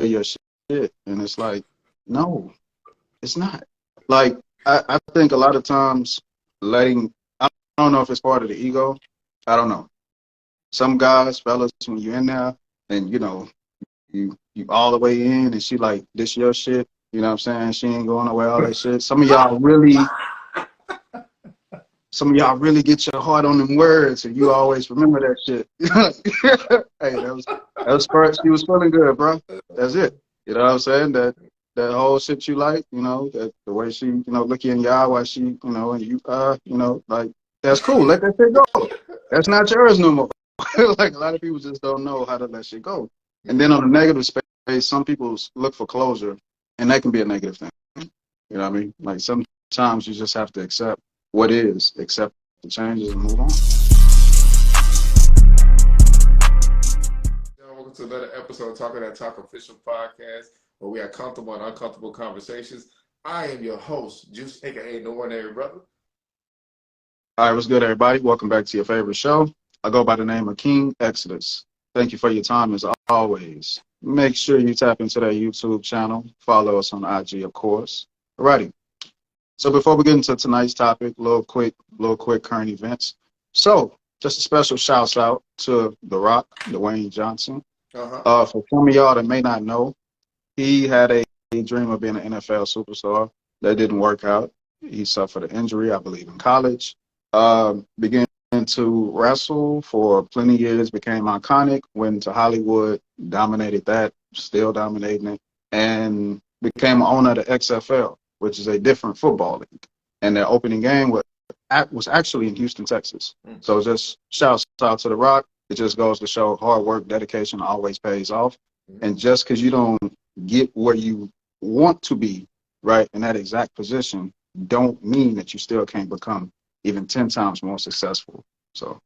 your shit. And it's like, no, it's not. Like, I think a lot of times I don't know if it's part of the ego. I don't know. Some guys, fellas, when you're in there and, you all the way in and she like, this your shit. You know what I'm saying? She ain't going away, all that shit. Some of y'all really get your heart on them words, and you always remember that shit. Hey, that was first. She was feeling good, bro. That's it. You know what I'm saying? That whole shit you like, that the way she, look you in your eye while she, and you, like that's cool. Let that shit go. That's not yours no more. Like a lot of people just don't know how to let shit go. And then on the negative space, some people look for closure, and that can be a negative thing. You know what I mean? Like sometimes you just have to accept what is, accept the changes and move on. Welcome to another episode of Talking That Talk Official Podcast, where we have comfortable and uncomfortable conversations. I am your host, Juice, aka No Ordinary Brother. All right, what's good, everybody? Welcome back to your favorite show. I go by the name of King Exodus. Thank you for your time as always. Make sure you tap into that YouTube channel. Follow us on IG, of course. Alrighty. So before we get into tonight's topic, little quick current events. So just a special shout out to The Rock, Dwayne Johnson. For some of y'all that may not know, he had a dream of being an NFL superstar. That didn't work out. He suffered an injury, I believe, in college. Began to wrestle for plenty of years, became iconic, went to Hollywood, dominated that, still dominating it, and became owner of the XFL, which is a different football league. And their opening game was actually in Houston, Texas. So just shouts out to The Rock. It just goes to show hard work, dedication always pays off. And just because you don't get where you want to be, right, in that exact position, don't mean that you still can't become even 10 times more successful. So what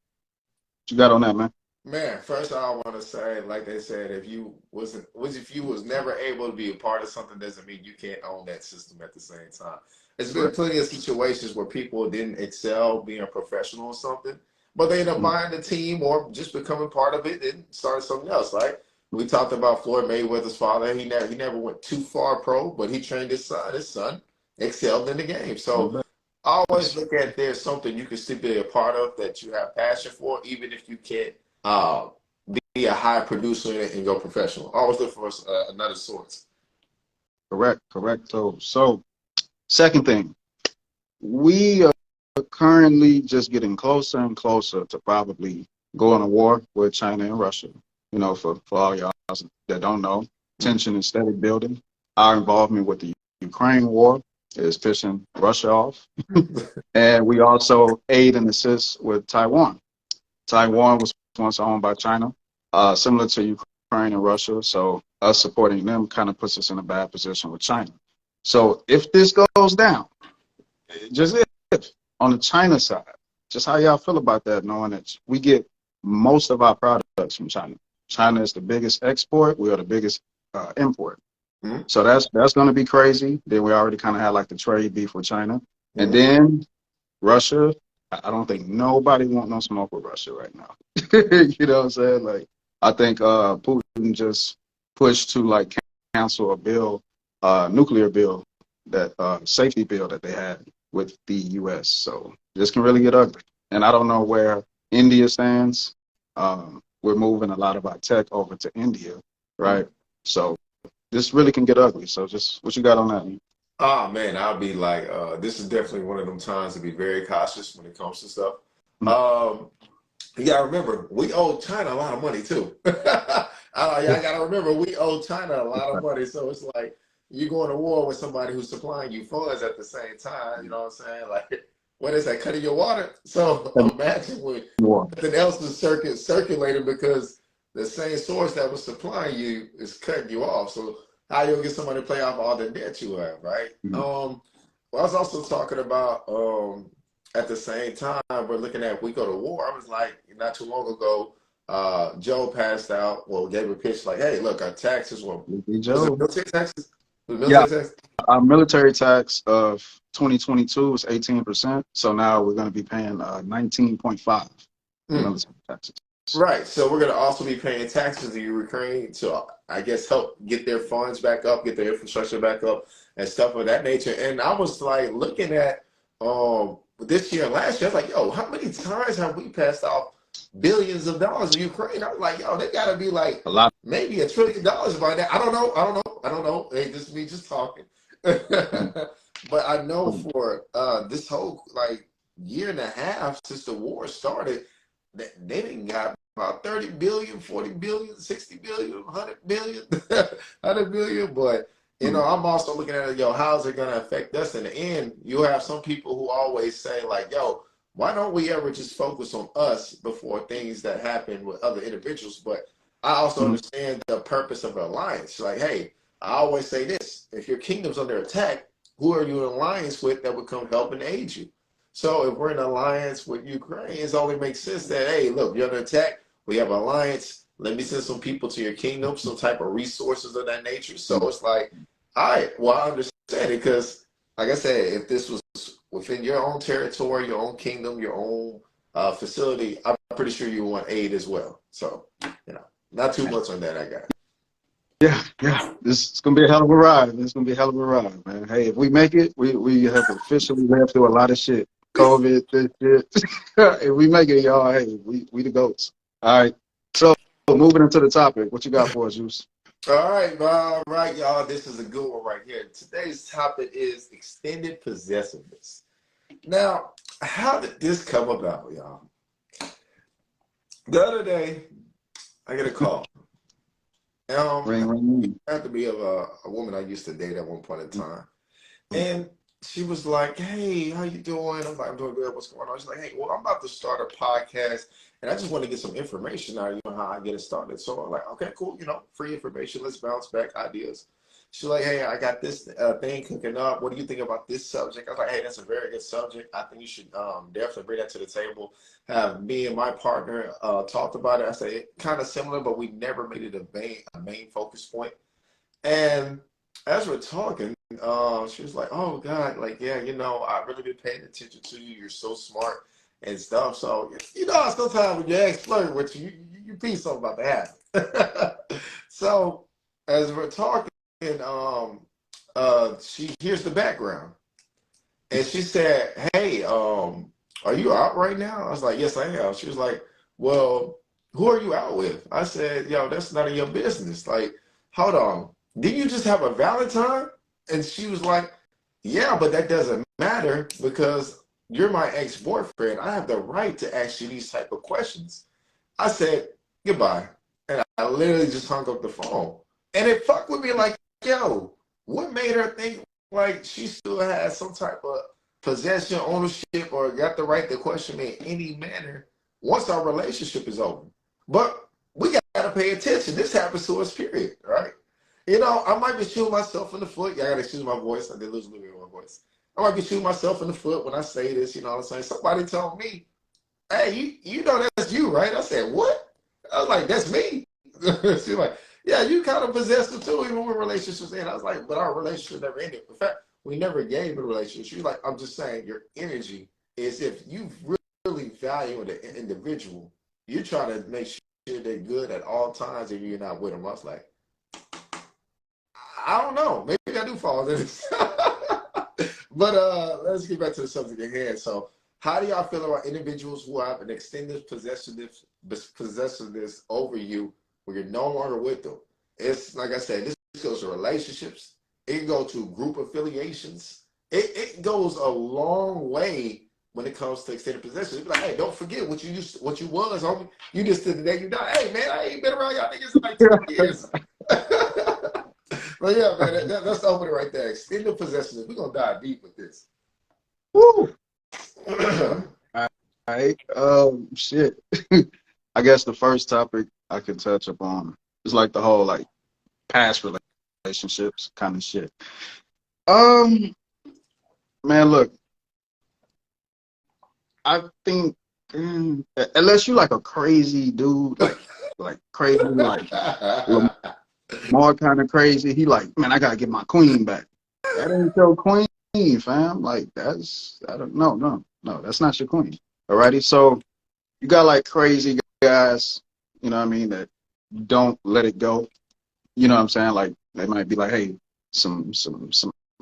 you got on that, man? Man, first I want to say, like they said, if you was never able to be a part of something, doesn't mean you can't own that system at the same time. There's been plenty of situations where people didn't excel being a professional or something, but they end up buying the team or just becoming part of it and starting something else. Like we talked about Floyd Mayweather's father. He never went too far pro, but he trained his son. His son excelled in the game. So I always look at there's something you can still be a part of that you have passion for, even if you can't be a high producer and go professional. Always look for another source. Correct. So second thing, we are currently just getting closer and closer to probably going to war with China and Russia. For all y'all that don't know, tension is steady building. Our involvement with the Ukraine war is pissing Russia off. And we also aid and assist with Taiwan. Taiwan was once owned by China, similar to Ukraine and Russia. So us supporting them kind of puts us in a bad position with China. So if this goes down, just if on the China side, just how y'all feel about that, knowing that we get most of our products from China. China is the biggest export. We are the biggest import. So that's going to be crazy. Then we already kind of had like the trade beef with China. And then Russia, I don't think nobody want no smoke with Russia right now. You know what I'm saying? Like, I think Putin just pushed to like cancel a bill, nuclear bill, that safety bill that they had with the U.S. So this can really get ugly. And I don't know where India stands. We're moving a lot of our tech over to India, right? So this really can get ugly. So just what you got on that? Oh man, I'll be like, this is definitely one of them times to be very cautious when it comes to stuff. You gotta remember, we owe China a lot of money too. Y'all gotta remember, we owe China a lot of money. So it's like you going to war with somebody who's supplying you funds at the same time. You know what I'm saying? Like, what is that? Cutting your water? So imagine when nothing else is circulating because the same source that was supplying you is cutting you off. So how you gonna get somebody to pay off all the debt you have, right? Well, I was also talking about at the same time we're looking at we go to war. I was like, not too long ago, Joe passed out. Well, gave a pitch like, hey, look, our taxes were military taxes. Our military tax of 2022 was 18%. So now we're going to be paying 19.5 military taxes. Right. So we're going to also be paying taxes to Ukraine to, I guess, help get their funds back up, get their infrastructure back up, and stuff of that nature. And I was like looking at this year and last year, I was like, yo, how many times have we passed off billions of dollars to Ukraine? I was like, yo, they got to be like A lot. maybe $1 trillion by now. I don't know. I don't know. I don't know. Hey, this is me just talking. But I know for this whole like year and a half since the war started, they didn't got about 30 billion, 40 billion, 60 billion, 100 billion, 100 billion. But, you know, I'm also looking at it, yo, how's it going to affect us in the end? You'll have some people who always say, like, yo, why don't we ever just focus on us before things that happen with other individuals? But I also understand the purpose of an alliance. Like, hey, I always say this, if your kingdom's under attack, who are you in alliance with that would come help and aid you? So if we're in alliance with Ukraine, it only makes sense that, hey, look, you're under attack. We have an alliance. Let me send some people to your kingdom, some type of resources of that nature. So it's like, all right, well, I understand it because, like I said, if this was within your own territory, your own kingdom, your own facility, I'm pretty sure you want aid as well. So, you know, not too much on that, I got. Yeah. This is gonna be a hell of a ride. This is gonna be a hell of a ride, man. Hey, if we make it, we have officially lived through a lot of shit. COVID, this shit. If we make it, y'all, hey, we the goats. All right. So moving into the topic, what you got for us, Juice? All right, y'all. This is a good one right here. Today's topic is extended possessiveness. Now, how did this come about, y'all? The other day, I get a call. Ring. It had to be of a woman I used to date at one point in time. And she was like, hey, how you doing? I'm like, I'm doing good. What's going on? She's like, hey, well, I'm about to start a podcast, and I just want to get some information out of you on how I get it started. So I'm like, okay, cool. You know, free information. Let's bounce back ideas. She's like, hey, I got this thing cooking up. What do you think about this subject? I was like, hey, that's a very good subject. I think you should definitely bring that to the table. Have me and my partner talked about it. I said, kind of similar, but we never made it a main focus point. And as we're talking, she was like, "Oh God, like yeah, you know, I've really been paying attention to you. You're so smart and stuff. So you know, sometimes when your ex flirt with you, you be something about to happen." So as we're talking, she hears the background, and she said, "Hey, are you out right now?" I was like, "Yes, I am." She was like, "Well, who are you out with?" I said, "Yo, that's none of your business. Like, hold on." Did you just have a Valentine? And she was like, yeah, but that doesn't matter because you're my ex-boyfriend. I have the right to ask you these type of questions. I said, goodbye. And I literally just hung up the phone. And it fucked with me like, yo, what made her think like she still has some type of possession, ownership, or got the right to question me in any manner once our relationship is over? But we got to pay attention. This happens to us, period, right? You know, I might be shooting myself in the foot. Yeah, I gotta excuse my voice. I did lose a little bit of my voice. I might be shooting myself in the foot when I say this, you know what I'm saying? Somebody told me, hey, you know that's you, right? I said, what? I was like, that's me. She's like, yeah, you kind of possessive too, even when relationships end. I was like, but our relationship never ended. In fact, we never gave a relationship. She's like, I'm just saying your energy is if you really value the individual, you're trying to make sure they're good at all times and you're not with them. I was like, I don't know. Maybe I do fall into this. But let's get back to the subject at hand. So, how do y'all feel about individuals who have an extended possessiveness over you when you're no longer with them? It's like I said, this goes to relationships. It can go to group affiliations. It goes a long way when it comes to extended possession. It's like, hey, don't forget what you used, what you was, homie. You just did the day you died. Hey, man, I ain't been around y'all niggas in like 20 years. But yeah, man, that's the opening right there. Extended possessions. We're gonna dive deep with this. Woo! All right. Shit. I guess the first topic I can touch upon is like the whole like past relationships kind of shit. Um, Man, look, I think unless you like a crazy dude, like crazy, like Lamar kind of crazy, he like, man, I gotta get my queen back. That ain't your queen, fam. Like that's I don't no, that's not your queen. Alrighty. So you got like crazy guys you know what I mean, that don't let it go. You know what I'm saying? Like they might be like, hey, some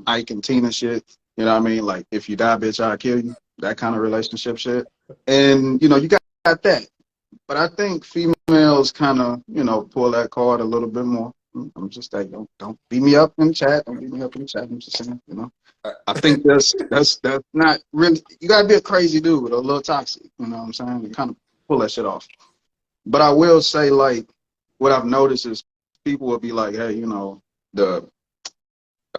Ike and Tina shit. You know what I mean? Like if you die, bitch, I'll kill you. That kind of relationship shit. And you know, you got that. But I think females kind of, you know, pull that card a little bit more. I'm just like, don't beat me up in the chat. Don't beat me up in the chat. I'm just saying, you know. I think that's not really. You gotta be a crazy dude, a little toxic. You know what I'm saying? To kind of pull that shit off. But I will say, like, what I've noticed is people will be like, hey, you know, the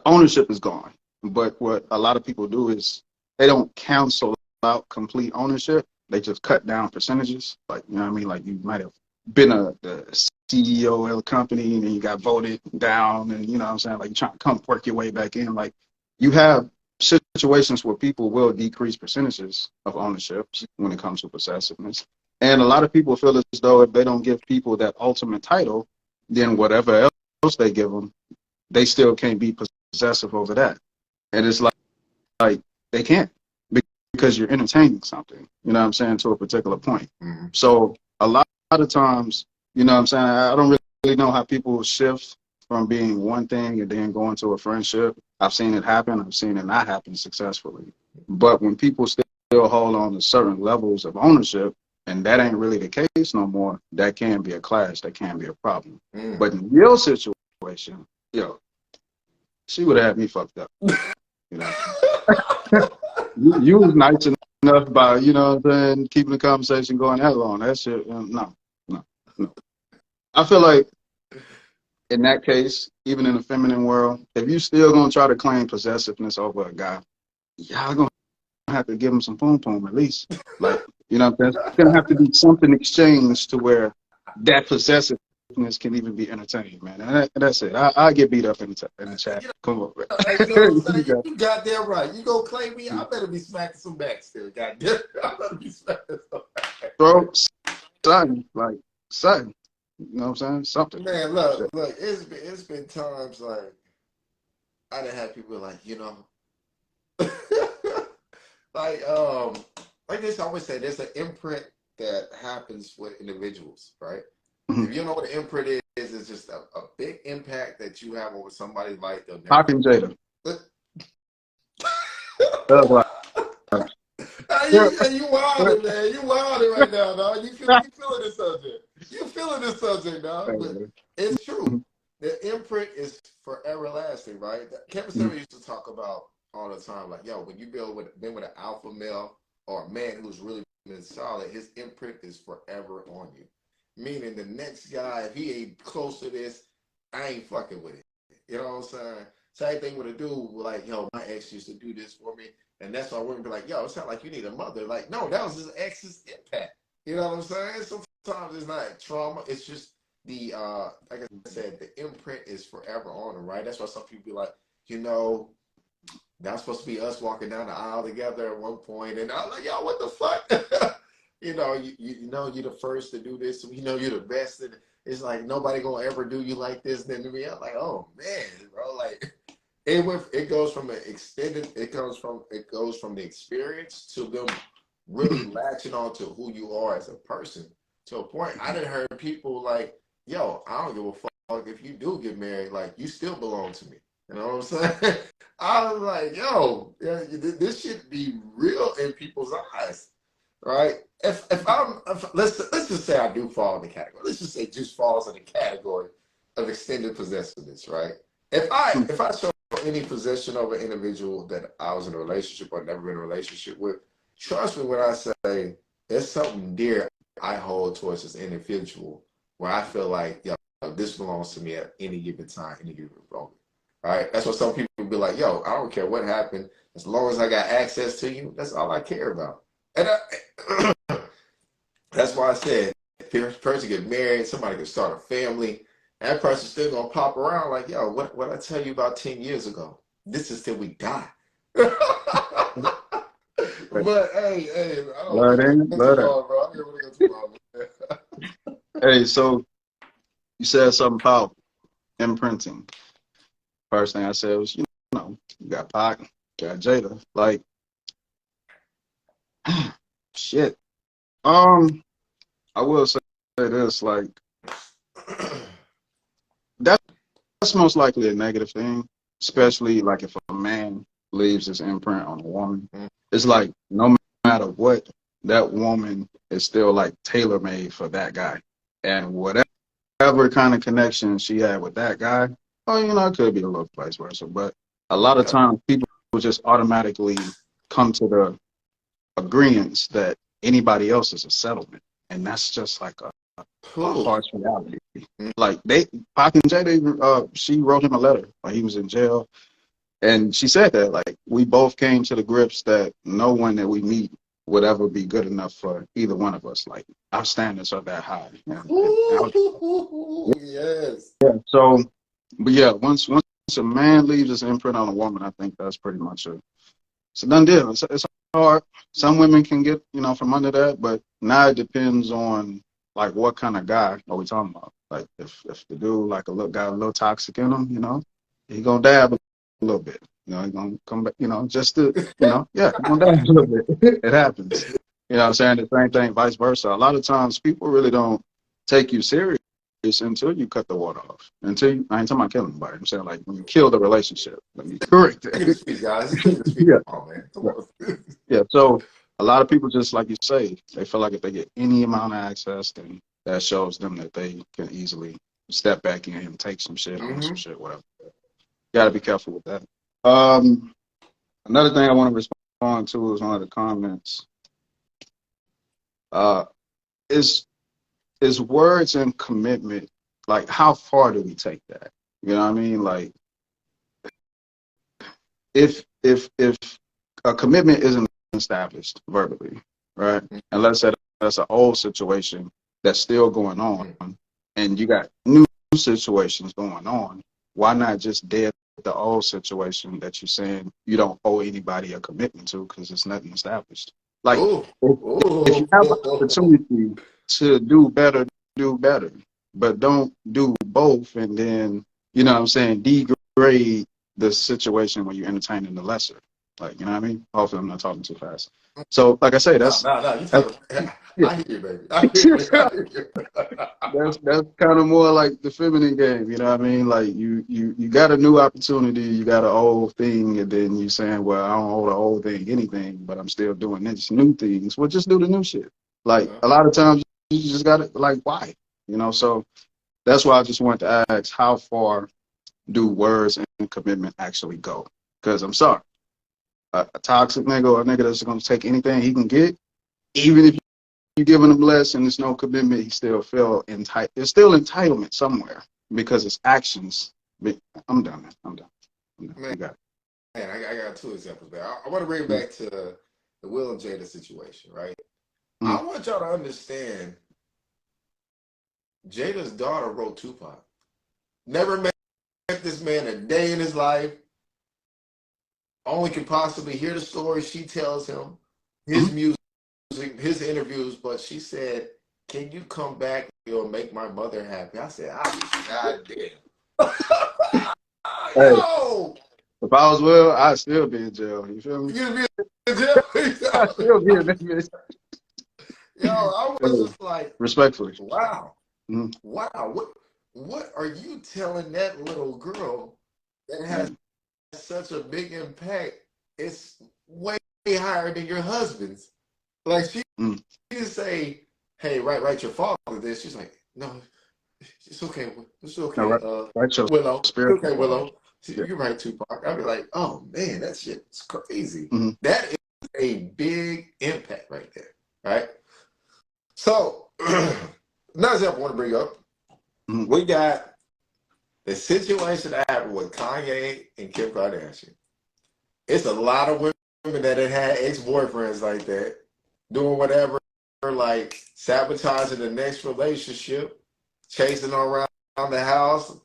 ownership is gone. But what a lot of people do is they don't cancel out complete ownership. They just cut down percentages. Like, you know what I mean? Like you might have been the CEO of a company and then you got voted down and you know what I'm saying? Like you're trying to come work your way back in. Like you have situations where people will decrease percentages of ownership when it comes to possessiveness. And a lot of people feel as though if they don't give people that ultimate title, then whatever else they give them, they still can't be possessive over that. And it's like they can't because you're entertaining something, you know what I'm saying, to a particular point. Mm-hmm. So a lot of times, you know what I'm saying, I don't really know how people shift from being one thing and then go into a friendship. I've seen it happen. I've seen it not happen successfully. But when people still hold on to certain levels of ownership, and that ain't really the case no more, that can be a clash. That can be a problem. Mm. But in your situation, yo, she would have had me fucked up. You know, you was nice enough by, you know what I'm saying, keeping the conversation going that long. That shit, no, no, no. I feel like in that case, even in the feminine world, if you still gonna try to claim possessiveness over a guy, y'all gonna have to give him some poom poom at least. Like, you know what I'm saying? It's gonna have to be something exchanged to where that possessiveness can even be entertained, man. And that's it. I get beat up in the chat. Come on, You know what I'm man. saying? You goddamn right. You gonna claim me? I better be smacking some back still. Goddamn, I better be smacking some back. Bro, something, like, something. You know what I'm saying? Something. Man, look. It's been times like I done had people like, you know, like like this. I always say there's an imprint that happens with individuals, right? If you know what an imprint is, it's just a big impact that you have over somebody's life. They'll never. Talking Jada. You wilding, man. You wilding right now, dog. You feeling this subject. You feeling this subject, dog. But it's true. The imprint is forever lasting, right? Kevin Samuel used to talk about all the time, like, yo, when you been with an alpha male or a man who's really been solid, his imprint is forever on you. Meaning the next guy, if he ain't close to this, I ain't fucking with it. You know what I'm saying? Same thing with a dude, like, yo, my ex used to do this for me. And that's why women be like, yo, it's not like you need a mother. Like, no, that was his ex's impact. You know what I'm saying? Sometimes it's not trauma. It's just the, like I said, the imprint is forever on them, right? That's why some people be like, you know, that's supposed to be us walking down the aisle together at one point. And I'm like, yo, what the fuck? You know, you know you're the first to do this. You know you're the best. And it's like nobody gonna ever do you like this. Then to me, I'm like, oh man, bro, like it goes from an extended. It goes from the experience to them really latching on to who you are as a person. To a point, I didn't heard people like, yo, I don't give a fuck if you do get married. Like you still belong to me. You know what I'm saying? I was like, yo, this should be real in people's eyes, right? Let's just say I do fall in the category. Let's just say Juice falls in the category of extended possessiveness, right? If I show any possession over an individual that I was in a relationship or never been in a relationship with, trust me when I say there's something dear I hold towards this individual where I feel like, yo, this belongs to me at any given time, any given moment. All right. That's what some people be like, yo, I don't care what happened. As long as I got access to you, that's all I care about. And that's why I said, if a person get married, somebody can start a family, that person's still gonna pop around like, yo, what I tell you about 10 years ago? This is till we die. But hey, I don't Love want to that. go too Love that. long, bro. I don't want to go too long. Hey, so you said something about imprinting. First thing I said was, you know, you got Pac, you got Jada. Like, shit. I will say this, like that's most likely a negative thing, especially like if a man leaves his imprint on a woman. It's like no matter what, that woman is still like tailor made for that guy, and whatever kind of connection she had with that guy, oh, it could be a little vice versa, but a lot of Yeah. times people just automatically come to the agreements that anybody else is a settlement, and that's just like a Ooh. harsh reality. Like Pac and Jay, she wrote him a letter while he was in jail, and she said that like we both came to the grips that no one that we meet would ever be good enough for either one of us. Like our standards are that high, Ooh, yes. so, but yeah, once a man leaves his imprint on a woman, I think that's pretty much it's a done deal. It's hard. Some women can get from under that, but now it depends on like what kind of guy are we talking about. Like if the dude like got a little toxic in him, he gonna dab a little bit. He gonna come back. Just to yeah, he gonna dab a little bit. It happens. What I'm saying? The same thing, vice versa. A lot of times people really don't take you serious until you cut the water off. I ain't talking about killing anybody. I'm saying like when you kill the relationship. Let me correct Take it that. to speak, guys. Just take it to speak. Yeah. Come on, man. Come Yeah. on. Yeah. So a lot of people just like you say, they feel like if they get any amount of access, then that shows them that they can easily step back in and take some shit, own some shit, whatever. Got to be careful with that. Another thing I want to respond to is one of the comments. Uh, is words and commitment, like how far do we take that? You know what I mean? Like if a commitment isn't established verbally, right? And let's say that's an old situation that's still going on, and you got new situations going on. Why not just dead the old situation that you're saying you don't owe anybody a commitment to because it's nothing established? Like Ooh. if you have an Ooh. opportunity to do better, do better, but don't do both, and then what I'm saying, degrade the situation when you're entertaining the lesser. Like, you know what I mean? Hopefully, I'm not talking too fast. So, like I say, No, that's no, no. You that's talking? I hear you, baby. I hear you. I hear you. that's kind of more like the feminine game. You know what I mean? Like you got a new opportunity, you got an old thing, and then you saying, well, I don't owe the old thing anything, but I'm still doing this new things. Well, just do the new shit. Like a lot of times, you just got to like why? So that's why I just wanted to ask, how far do words and commitment actually go? Because I'm sorry, a toxic nigga or a nigga that's going to take anything he can get, even if you giving him less and there's no commitment, he still feel entitled. There's still entitlement somewhere because his actions. I'm done, man. I'm done. Man, You got it. man, I got two examples there. I want to bring it back to the Will and Jada situation, right? Mm-hmm. I want y'all to understand Jada's daughter wrote Tupac. Never met this man a day in his life. Only can possibly hear the story she tells him, his music, his interviews, but she said, can you come back? You'll make my mother happy. I said, God damn. Hey, Yo! if I was Will, I'd still be in jail. You feel me? You gonna be in jail? I'd still be in that bitch. Yo, I was just like, Respectfully. wow. Mm-hmm. Wow. What are you telling that little girl that has such a big impact? It's way higher than your husband's. Like she didn't say, hey, write your father this. She's like, no, it's okay. It's No, okay. right, your Willow. It's spiritual okay, father. Willow. Yeah. You're right, Tupac. I'd be like, oh man, that shit's crazy. Mm-hmm. That is a big impact right there. Right? So another example I want to bring up. Mm-hmm. We got the situation that happened with Kanye and Kim Kardashian. It's a lot of women that had ex-boyfriends like that, doing whatever, like sabotaging the next relationship, chasing around the house,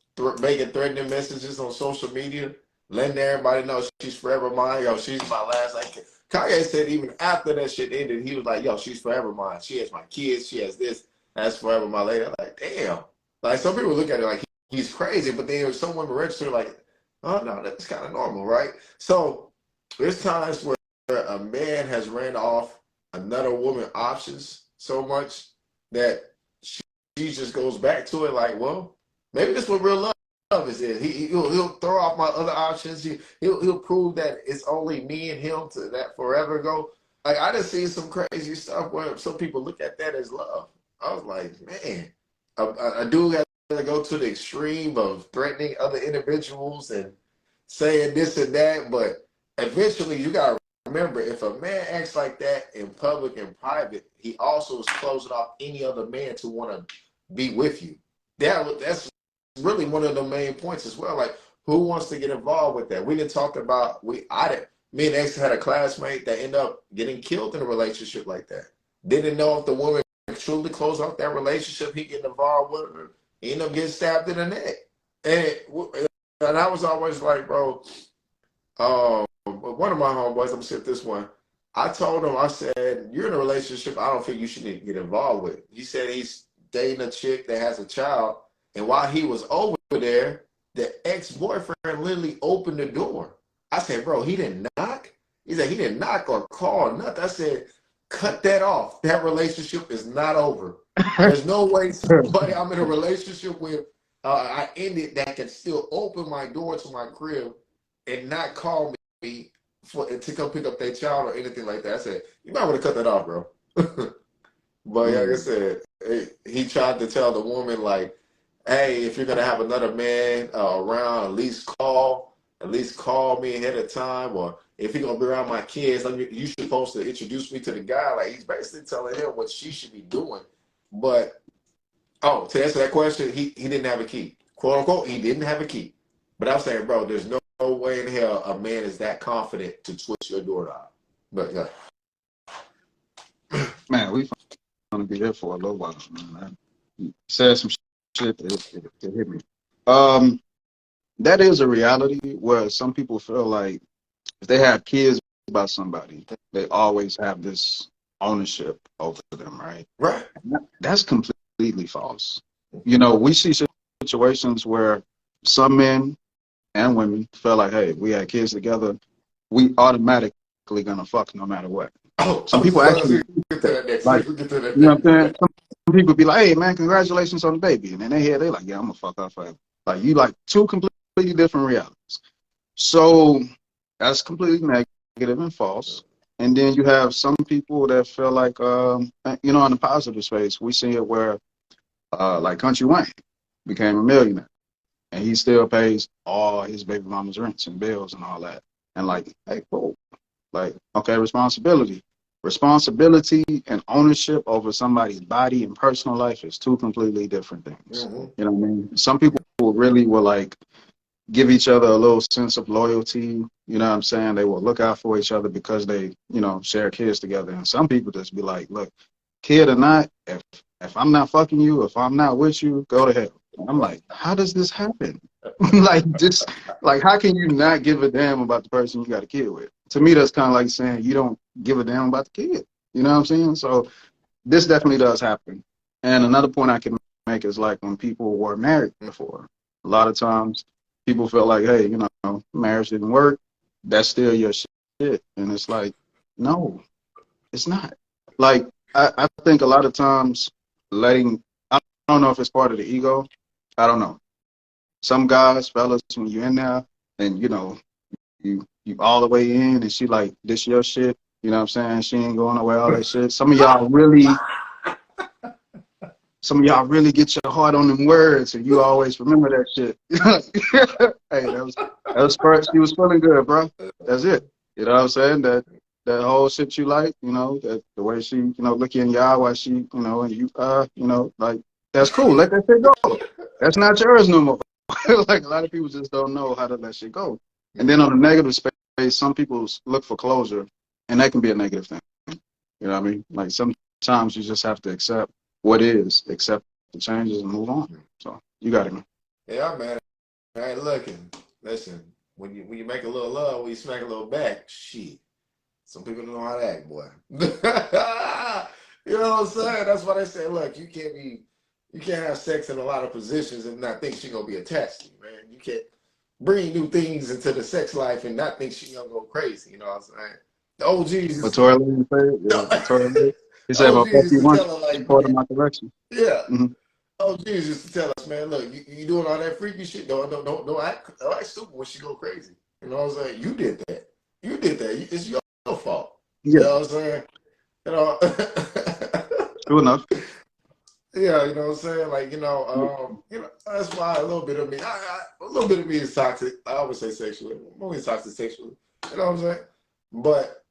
making threatening messages on social media, letting everybody know she's forever mine. Yo, she's my last. Like Kanye said, even after that shit ended, he was like, yo, she's forever mine. She has my kids. She has this. That's forever my lady. I'm like, damn. Like some people look at it like he's crazy, but then some women register like, oh no, that's kind of normal, right? So there's times where a man has ran off another woman options so much that she just goes back to it like, well, maybe this is what real love is. He'll throw off my other options. He'll prove that it's only me and him to that forever ago. Like I just seen some crazy stuff where some people look at that as love. I was like, man, a dude has to go to the extreme of threatening other individuals and saying this and that, but eventually you gotta remember, if a man acts like that in public and private, he also is closing off any other man to want to be with you. That's really one of the main points as well. Like, who wants to get involved with that? We didn't talk about me and X had a classmate that ended up getting killed in a relationship like that. Didn't know if the woman truly closed off that relationship. He getting involved with her. He ended up getting stabbed in the neck. And I was always like, bro, one of my homeboys, I'm gonna say this one. I told him, I said, you're in a relationship I don't think you should get involved with. He said he's dating a chick that has a child. And while he was over there, the ex-boyfriend literally opened the door. I said, bro, he didn't knock? He said he didn't knock or call, nothing. I said, cut that off. That relationship is not over. There's no way somebody I'm in a relationship with, I ended, that can still open my door to my crib and not call me to come pick up their child or anything like that. I said, you might want to cut that off, bro. But like I said, he tried to tell the woman, like, hey, if you're gonna have another man around, at least call me ahead of time, or if you're gonna be around my kids, you supposed to introduce me to the guy. Like, he's basically telling him what she should be doing. But to answer that question, he didn't have a key, quote unquote. He didn't have a key. But I'm saying, bro, there's no way in hell a man is that confident to twist your door out. But yeah, Man, we gonna be here for a little while, man. You said some shit that hit me. That is a reality where some people feel like if they have kids by somebody, they always have this ownership over them, right? right. That's completely false. You know, we see situations where some men and women feel like, hey, we had kids together, we automatically gonna fuck no matter what. Some people actually like, you know what I'm saying? Some people be like, hey man, congratulations on the baby. And then they like, yeah, I'm gonna fuck off forever. Like, you like two completely different realities. So that's completely negative and false. And then you have some people that feel like, you know, in the positive space, we see it where, like Country Wayne became a millionaire, and he still pays all his baby mama's rents and bills and all that. And like, hey, cool. Like, okay, responsibility and ownership over somebody's body and personal life is two completely different things. Mm-hmm. You know what I mean? Some people really will like give each other a little sense of loyalty. You know what I'm saying? They will look out for each other because they, you know, share kids together. And some people just be like, look, kid or not, if I'm not fucking you, if I'm not with you, go to hell. And I'm like, how does this happen? Like, just like, how can you not give a damn about the person you got a kid with? To me, that's kind of like saying you don't give a damn about the kid. You know what I'm saying? So this definitely does happen. And another point I can make is like when people were married before, a lot of times people feel like, hey, you know, marriage didn't work. That's still your shit. And it's like, no, it's not. Like, I think a lot of times I don't know if it's part of the ego. I don't know. Some guys, fellas, when you're in there and, you know, you all the way in and she like, this your shit. You know what I'm saying? She ain't going away, all that shit. Some of y'all really get your heart on them words and you always remember that shit. Hey, that was first. She was feeling good, bro. That's it. You know what I'm saying? That whole shit you like, you know, that the way she, you know, look in your eye while she, you know, and you know, like, that's cool. Let that shit go. That's not yours no more. Like, a lot of people just don't know how to let shit go. And then on the negative space, some people look for closure, and that can be a negative thing. You know what I mean? Like, sometimes you just have to accept what is, accept the changes, and move on. So you got it, man. Yeah, man. Hey, look, and listen, when you make a little love, when you smack a little back, shit. Some people don't know how to act, boy. You know what I'm saying? That's why they say, look, you can't have sex in a lot of positions and not think she's gonna be attached to you, man. You can't bring new things into the sex life and not think she's gonna go crazy. You know what I'm saying? The OGs. What Tory Lanez said? Yeah, No, Tory Lanez. He the said, "If I OGs fuck used you to once, tell her like, support in my direction." yeah. Mm-hmm. OGs used to tell us, man, look, you doing all that freaky shit. Don't act stupid when she go crazy. You know what I'm saying? You did that. You did that. It's your fault. You Yeah, know what I'm saying? You know. true enough. Yeah, you know what I'm saying? Like, that's why a little bit of me, a little bit of me is toxic. I always say sexually. I'm only toxic sexually. You know what I'm saying? But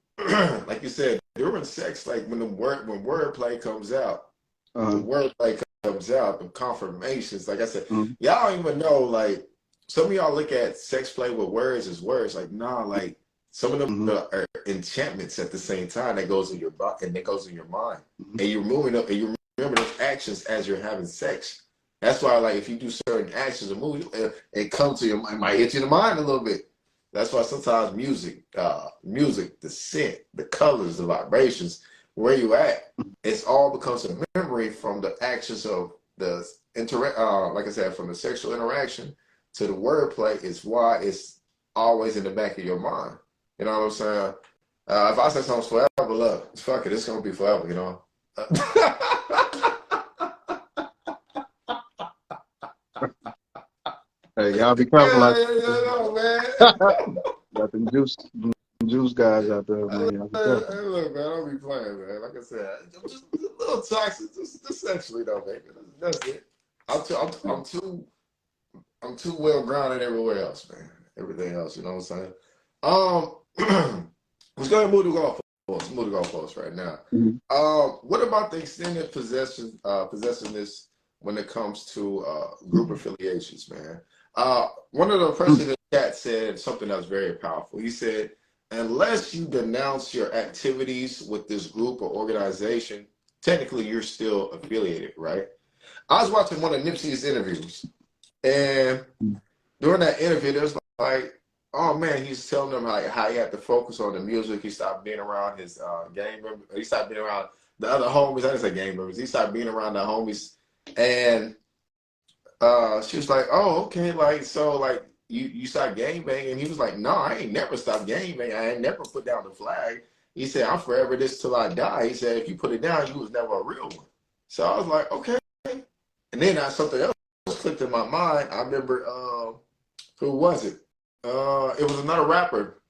like you said, during sex, like when wordplay comes out, Uh-huh. when wordplay comes out, the confirmations, like I said, Mhm. y'all don't even know, like, some of y'all look at sex play with words as words. Like, nah, like some of them Mhm. are enchantments at the same time that goes in your body and that goes in your mind. Mhm. And you're moving up and you remember those actions as you're having sex. That's why, like, if you do certain actions or moves, it comes to your mind, it might hit you in the mind a little bit. That's why sometimes music, the scent, the colors, the vibrations, where you at, it's all becomes a memory from the actions of the like I said, from the sexual interaction to the wordplay is why it's always in the back of your mind. You know what I'm saying? If I say something's forever, look, fuck it, it's gonna be forever. You know. Hey, y'all be careful Yeah, out yeah, yeah, no, man. there. Got them juice guys out there, man. Y'all be careful. Hey, look, man, I don't be playing, man. Like I said, I'm just a little toxic, just sexually, though, man. That's it. I'm too well grounded everywhere else, man. Everything else, you know what I'm saying? Let's go ahead and move to golf post. Move to golf post right now. Mhm. What about the extended possessiveness when it comes to group affiliations, man? One of the person in the chat said something that was very powerful. He said, unless you denounce your activities with this group or organization, technically you're still affiliated, right? I was watching one of Nipsey's interviews, and during that interview, there was like, oh man, he's telling them how he had to focus on the music. He stopped being around his gang members. He stopped being around the other homies. I didn't say gang members. He stopped being around the homies. And she was like, oh, okay, like, so like you stopped gang banging. And he was like, no, I ain't never stopped gang banging. I ain't never put down the flag. He said, I'm forever this till I die. He said, if you put it down, you was never a real one. So I was like, okay. And then something else clicked in my mind. I remember who was it? It was another rapper.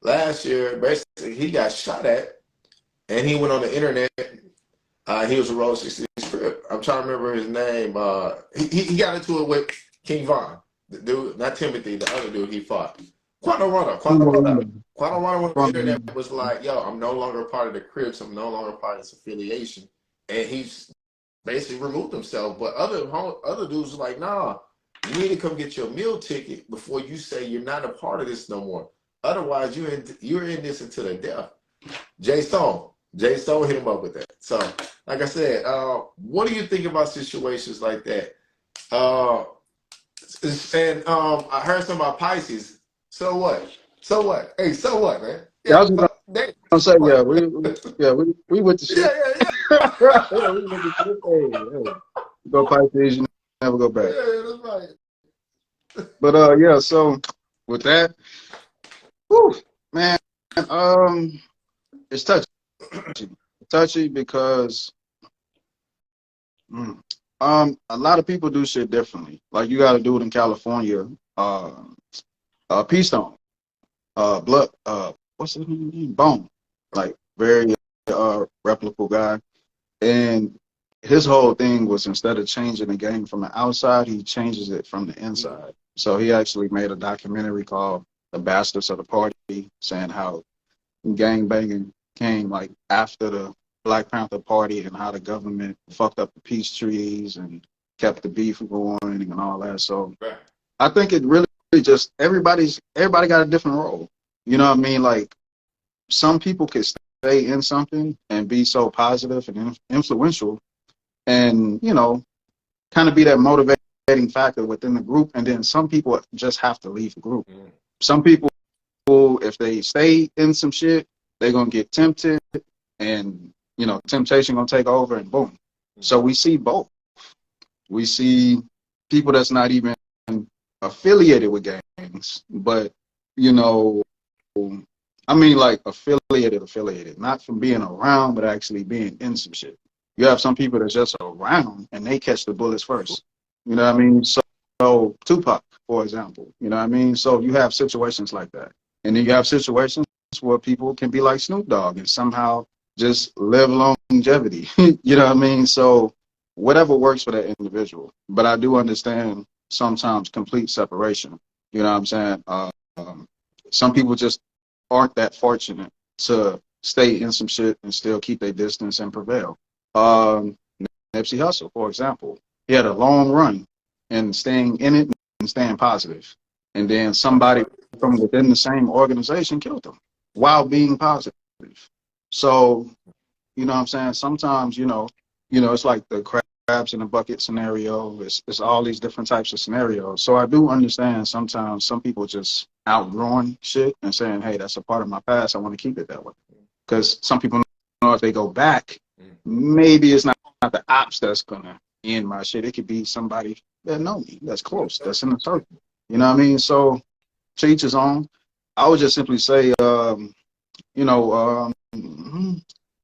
Last year, basically, he got shot at, and he went on the internet. He was a Road 66 Crip. I'm trying to remember his name. He got into it with King Von, the dude, not Timothy, the other dude he fought. Quantum Runner on the internet was like, yo, I'm no longer a part of the Crips. I'm no longer a part of this affiliation. And he's basically removed himself. But other dudes were like, nah, you need to come get your meal ticket before you say you're not a part of this no more. Otherwise, you're in this until the death. Jay Stone hit him up with that. So, like I said, what do you think about situations like that? Uh, and I heard some about Pisces. So what? So what? Hey, so what, man? Yeah, I Yeah, was gonna say, what? yeah, we with the Yeah, shit. yeah, Yeah, we with the shit. Hey, hey. Go Pisces, you never go yeah, back. yeah, that's right. But yeah, so with that, whew, man, um, it's touchy. Touchy because mm, a lot of people do shit differently. Like you got to do it in California. Peace Stone, Blood, what's his name? Bone, like very replicable guy, and his whole thing was instead of changing the game from the outside, he changes it from the inside. So he actually made a documentary called "The Bastards of the Party," saying how gang banging came like after the Black Panther Party and how the government fucked up the peace treaties and kept the beef going and all that. So Right. I think it really just everybody got a different role. You know what I mean? Like some people could stay in something and be so positive and influential and, kind of be that motivating factor within the group. And then some people just have to leave the group. Some people, if they stay in some shit, they're going to get tempted and, temptation going to take over and boom. So we see both. We see people that's not even affiliated with gangs, but, I mean like affiliated, not from being around, but actually being in some shit. You have some people that's just around and they catch the bullets first. You know what I mean? So Tupac, for example, you know what I mean? So you have situations like that. And then you have situations where people can be like Snoop Dogg and somehow just live longevity. You know what I mean? So whatever works for that individual. But I do understand sometimes complete separation. You know what I'm saying? Some people just aren't that fortunate to stay in some shit and still keep their distance and prevail. Um, Nipsey Hussle, for example, he had a long run and staying in it and staying positive. And then somebody from within the same organization killed him while being positive. So, you know what I'm saying? Sometimes, it's like the crabs in the bucket scenario. It's all these different types of scenarios. So I do understand sometimes some people just outgrowing shit and saying, hey, that's a part of my past. I want to keep it that way. Because some people know if they go back, maybe it's not the ops that's going to end my shit. It could be somebody that know me, that's close, that's in the circle. You know what I mean? So to each his own. I would just simply say, you know,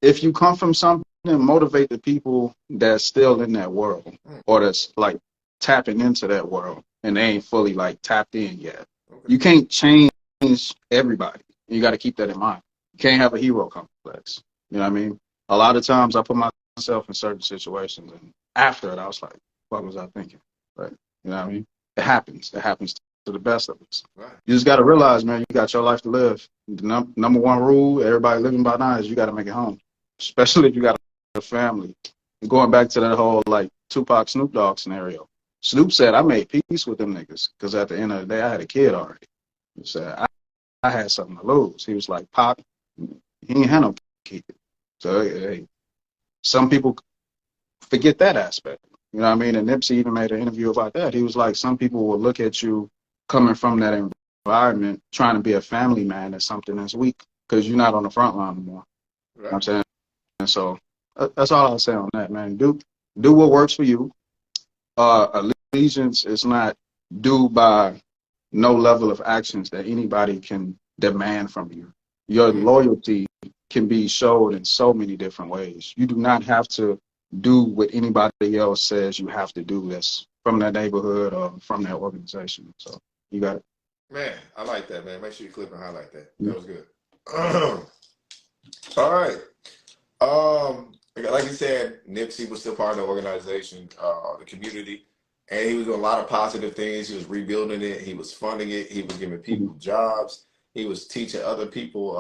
if you come from something, motivate the people that's still in that world or that's like tapping into that world and they ain't fully like tapped in yet. You can't change everybody. You got to keep that in mind. You can't have a hero complex. You know what I mean? A lot of times I put myself in certain situations and after it, I was like, what was I thinking? Right? You know what I mean? It happens. It happens to the best of us. Right. You just got to realize, man, you got your life to live. The number one rule everybody living by now is you got to make it home, especially if you got a family. And going back to that whole like Tupac Snoop Dogg scenario, Snoop said, I made peace with them niggas because at the end of the day, I had a kid already. He said, I had something to lose. He was like, Pop, he ain't had no kid. So, hey, some people forget that aspect. You know what I mean? And Nipsey even made an interview about that. He was like, some people will look at you coming from that environment, trying to be a family man as something that's weak because you're not on the front line anymore. Right. You know what I'm saying? And so that's all I'll say on that, man. Do what works for you. Allegiance is not due by no level of actions that anybody can demand from you. Your loyalty can be showed in so many different ways. You do not have to do what anybody else says you have to do that's from that neighborhood or from that organization. So you got it. Man, I like that, man. Make sure you clip and highlight that. That was good. All right. Like you said, Nipsey was still part of the organization, the community, and he was doing a lot of positive things. He was rebuilding it. He was funding it. He was giving people jobs. He was teaching other people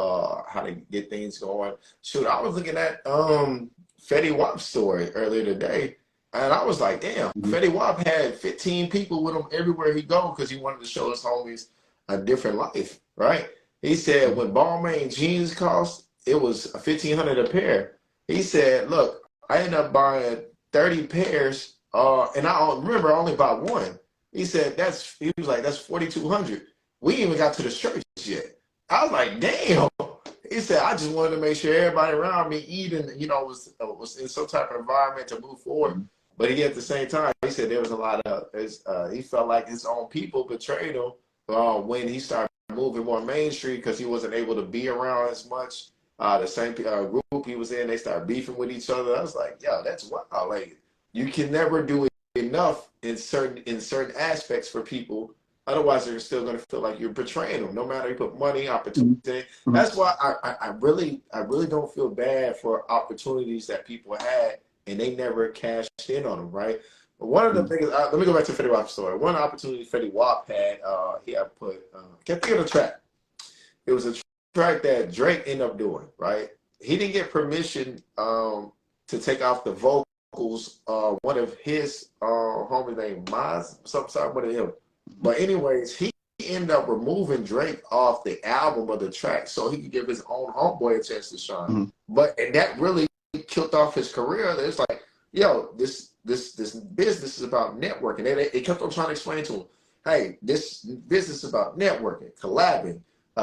how to get things going. Shoot, I was looking at Fetty Wap's story earlier today, and I was like, damn, Fetty Wap had 15 people with him everywhere he go because he wanted to show his homies a different life, right? He said when Balmain jeans cost, it was $1,500 a pair. He said, look, I ended up buying 30 pairs, and I remember I only bought one. He said, he was like, that's $4,200. We ain't even got to the shirts yet. I was like, damn. He said, I just wanted to make sure everybody around me eating, was in some type of environment to move forward. But he, at the same time, he said there was a lot of, he felt like his own people betrayed him when he started moving more mainstream because he wasn't able to be around as much. The same group he was in, they started beefing with each other. I was like, yo, that's wild. Like, you can never do enough in certain aspects for people. Otherwise, they're still going to feel like you're betraying them, no matter you put money, opportunity. That's why I really don't feel bad for opportunities that people had and they never cashed in on them, right? But one of the things, let me go back to Fetty Wap's story. One opportunity Fetty Wap had, he had put, can't think of the track. It was a track that Drake ended up doing, right? He didn't get permission to take off the vocals. One of his homies named Maz, something with him. But anyways, he ended up removing Drake off the album of the track so he could give his own homeboy a chance to shine. And that really killed off his career. It's like, yo, this business is about networking. They kept on trying to explain to him, hey, this business is about networking, collabing,